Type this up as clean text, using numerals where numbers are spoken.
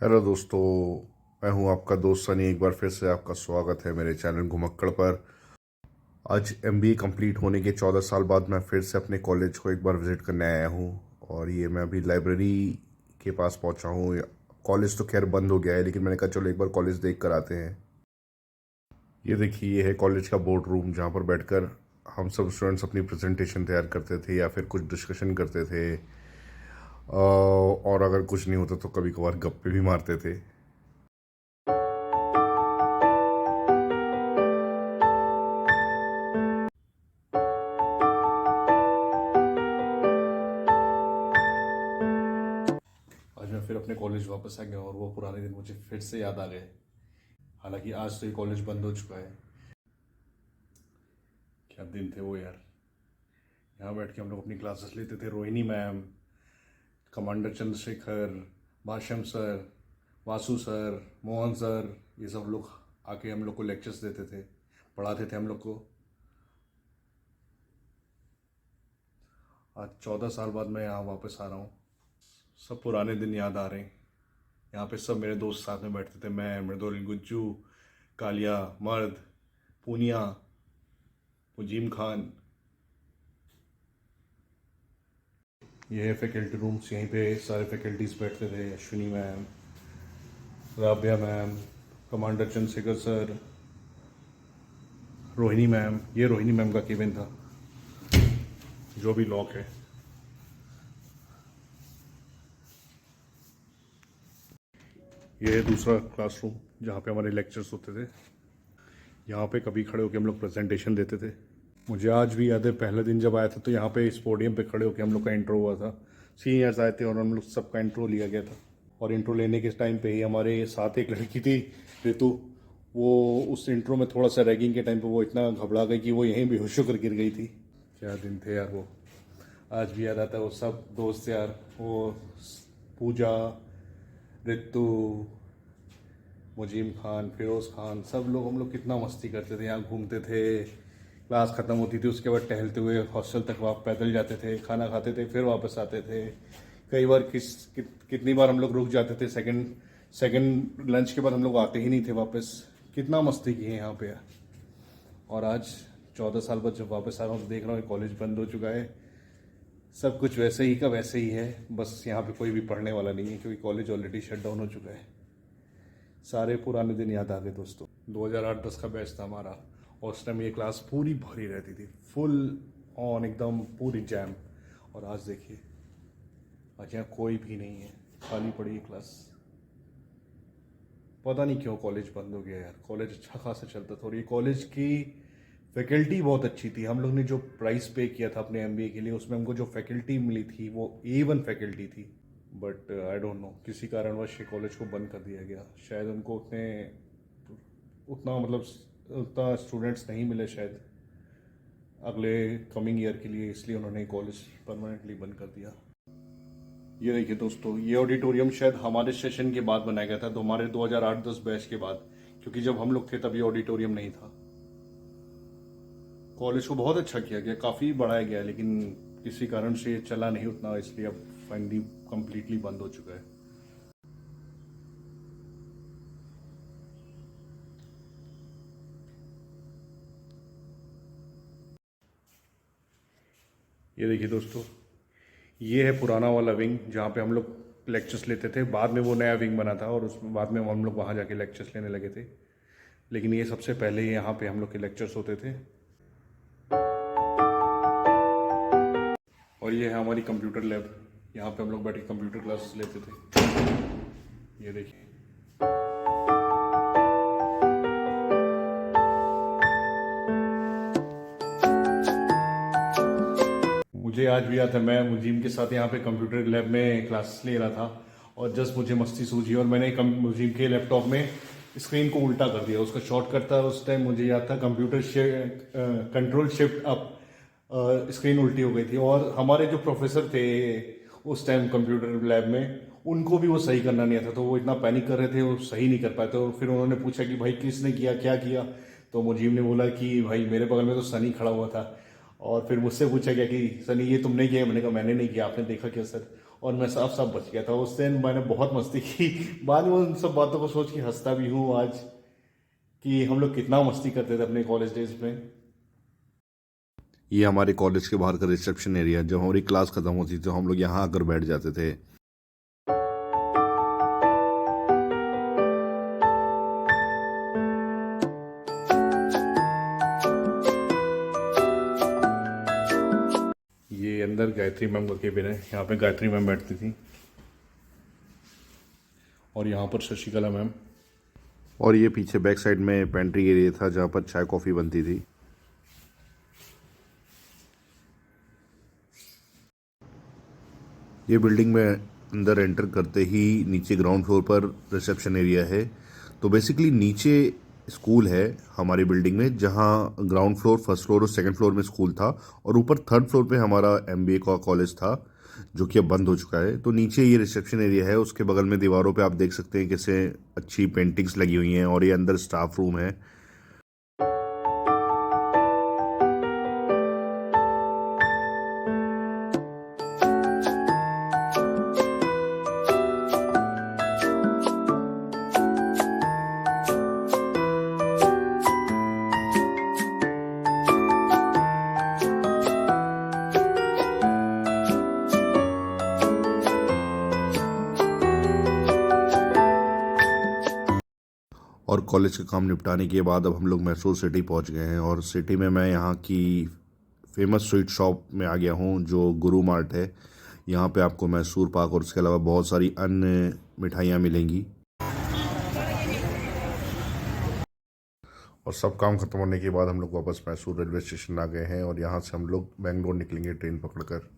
Hello दोस्तों। मैं हूं आपका दोस्त सनी। एक बार फिर से आपका स्वागत है मेरे चैनल घुमक्कड़ पर। आज एमबीए कंप्लीट होने के 14 साल बाद मैं फिर से अपने कॉलेज को एक बार विज़िट करने आया हूं। और ये मैं अभी लाइब्रेरी के पास पहुंचा हूं। कॉलेज तो खैर बंद हो गया है, लेकिन मैंने कहा चलो एक बार कॉलेज देख कर आते हैं। ये देखिए, ये है कॉलेज का बोर्ड रूम, जहाँ पर बैठकर हम सब स्टूडेंट्स अपनी प्रेजेंटेशन तैयार करते थे या फिर कुछ डिस्कशन करते थे। और अगर कुछ नहीं होता तो कभी कभार गप्पे भी मारते थे। आज मैं फिर अपने कॉलेज वापस आ गया और वो पुराने दिन मुझे फिर से याद आ गए। हालांकि आज तो ये कॉलेज बंद हो चुका है। क्या दिन थे वो यार। यहाँ बैठ के हम लोग अपनी क्लासेस लेते थे। Rohini ma'am, commander Chandrashekhar, Bhashyam sir, Vasu sir, Mohan sir, ये सब लोग आके हम लोग को लेक्चर्स देते थे, पढ़ाते थे हम लोग को। आज 14 साल बाद मैं यहाँ वापस आ रहा हूँ। सब पुराने दिन याद आ रहे हैं। यहाँ पे सब मेरे दोस्त साथ में बैठते थे। मैं, मृदुल, गुज्जू, कालिया, मर्द, पूनिया, मुजीम खान। ये है फैकल्टी रूम्स। यहीं पे सारे फैकल्टीज बैठते थे। Ashwini ma'am, Rabia ma'am, commander Chandrashekhar sir, Rohini ma'am. ये रोहिणी मैम का केबिन था, जो भी लॉक है। ये है दूसरा क्लासरूम, जहाँ पे हमारे लेक्चर्स होते थे। यहाँ पे कभी खड़े होकर हम लोग प्रेजेंटेशन देते थे। मुझे आज भी याद है, पहले दिन जब आया था तो यहाँ पे इस पोडियम पे खड़े होकर हम लोग का इंट्रो हुआ था। सीनियर्स आए थे और हम लोग सबका इंट्रो लिया गया था। और इंट्रो लेने के टाइम पे ही हमारे साथ एक लड़की थी, ऋतु। वो उस इंट्रो में थोड़ा सा रैगिंग के टाइम पे वो इतना घबरा गई कि वो यहीं बेहोश होकर गिर गई थी। क्या दिन थे यार वो। आज भी याद आता है वो सब दोस्त यार। वो पूजा, ऋतु, मुजीम खान, फिरोज़ खान, सब लोग हम लोग कितना मस्ती करते थे। यहाँ घूमते थे, क्लास ख़त्म होती थी उसके बाद टहलते हुए हॉस्टल तक पैदल जाते थे, खाना खाते थे, फिर वापस आते थे। कई बार कितनी बार हम लोग रुक जाते थे। सेकंड सेकंड लंच के बाद हम लोग आते ही नहीं थे वापस। कितना मस्ती की है यहाँ पे यार। और आज 14 साल बाद जब वापस आ रहा हूँ तो देख रहा हूँ कॉलेज बंद हो चुका है। सब कुछ वैसे ही का वैसे ही है। बस यहाँ पे कोई भी पढ़ने वाला नहीं है, क्योंकि कॉलेज ऑलरेडी शट डाउन हो चुका है। सारे पुराने दिन याद आ गए दोस्तों। 2008-10 का बैच था हमारा, और उस टाइम ये क्लास पूरी भरी रहती थी, फुल ऑन, एकदम पूरी जैम। और आज देखिए, आज यहाँ कोई भी नहीं है, खाली पड़ी है क्लास। पता नहीं क्यों कॉलेज बंद हो गया यार। कॉलेज अच्छा खासा चलता था और ये कॉलेज की फैकल्टी बहुत अच्छी थी। हम लोग ने जो प्राइस पे किया था अपने एमबीए के लिए, उसमें हमको जो फैकल्टी मिली थी वो A1 फैकल्टी थी। बट आई डोंट नो, किसी कारणवश ये कॉलेज को बंद कर दिया गया। शायद उनको उतना मतलब उतना स्टूडेंट्स नहीं मिले शायद अगले कमिंग ईयर के लिए, इसलिए उन्होंने कॉलेज परमानेंटली बंद कर दिया। ये देखिए दोस्तों, ये ऑडिटोरियम शायद हमारे सेशन के बाद बनाया गया था, तो हमारे 2008-10 बैच के बाद, क्योंकि जब हम लोग थे तब ये ऑडिटोरियम नहीं था। कॉलेज को बहुत अच्छा किया गया, काफ़ी बढ़ाया गया, लेकिन किसी कारण से ये चला नहीं उतना, इसलिए अब फाइनली कंप्लीटली बंद हो चुका है। ये देखिए दोस्तों, ये है पुराना वाला विंग, जहाँ पे हम लोग लेक्चर्स लेते थे। बाद में वो नया विंग बना था और उसमें बाद में हम लोग वहाँ जाके लेक्चर्स लेने लगे थे, लेकिन ये सबसे पहले यहाँ पे हम लोग के लेक्चर्स होते थे। और ये है हमारी कंप्यूटर लैब, यहाँ पे हम लोग बैठ के कंप्यूटर क्लासेस लेते थे। ये देखिए, मुझे आज भी याद है, मैं मुजीम के साथ यहाँ पे कंप्यूटर लैब में क्लासेस ले रहा था, और जस्ट मुझे मस्ती सूझी और मैंने मुजीम के लैपटॉप में स्क्रीन को उल्टा कर दिया। उसका शॉर्टकट था उस टाइम, मुझे याद था, कंट्रोल शिफ्ट अप। स्क्रीन उल्टी हो गई थी, और हमारे जो प्रोफेसर थे उस टाइम कंप्यूटर लैब में, उनको भी वो सही करना नहीं आता, तो वो इतना पैनिक कर रहे थे, वो सही नहीं कर पाए। तो फिर उन्होंने पूछा कि भाई किसने किया, क्या किया। तो मुजीब ने बोला कि भाई मेरे बगल में तो सनी खड़ा हुआ था। और फिर मुझसे पूछा गया कि सनी ये तुमने किया। मैंने कहा मैंने नहीं किया, आपने देखा क्या सर। और मैं साफ साफ बच गया था। उस दिन मैंने बहुत मस्ती की। बाद में उन सब बातों को सोच के हंसता भी हूँ आज कि हम लोग कितना मस्ती करते थे अपने कॉलेज डेज में। ये हमारे कॉलेज के बाहर का रिसेप्शन एरिया, जब हमारी क्लास खत्म होती थी तो हम लोग यहाँ आकर बैठ जाते थे। ये अंदर गायत्री मैम का केबिन है, यहाँ पे गायत्री मैम बैठती थी और यहाँ पर शशिकला मैम। और ये पीछे बैक साइड में पेंट्री एरिया था जहाँ पर चाय कॉफ़ी बनती थी। ये बिल्डिंग में अंदर एंटर करते ही नीचे ग्राउंड फ्लोर पर रिसेप्शन एरिया है। तो बेसिकली नीचे स्कूल है हमारी बिल्डिंग में, जहाँ ग्राउंड फ्लोर, फर्स्ट फ्लोर और सेकंड फ्लोर में स्कूल था, और ऊपर थर्ड फ्लोर पे हमारा एमबीए का कॉलेज था जो कि अब बंद हो चुका है। तो नीचे ये रिसेप्शन एरिया है, उसके बगल में दीवारों पे आप देख सकते हैं कैसे अच्छी पेंटिंग्स लगी हुई हैं, और ये अंदर स्टाफ रूम है। और कॉलेज का काम निपटाने के बाद अब हम लोग मैसूर सिटी पहुंच गए हैं, और सिटी में मैं यहाँ की फेमस स्वीट शॉप में आ गया हूँ जो गुरु मार्ट है। यहाँ पे आपको मैसूर पाक और उसके अलावा बहुत सारी अन्य मिठाइयाँ मिलेंगी। और सब काम खत्म होने के बाद हम लोग वापस मैसूर रेलवे स्टेशन आ गए हैं, और यहाँ से हम लोग बेंगलोर निकलेंगे ट्रेन पकड़कर।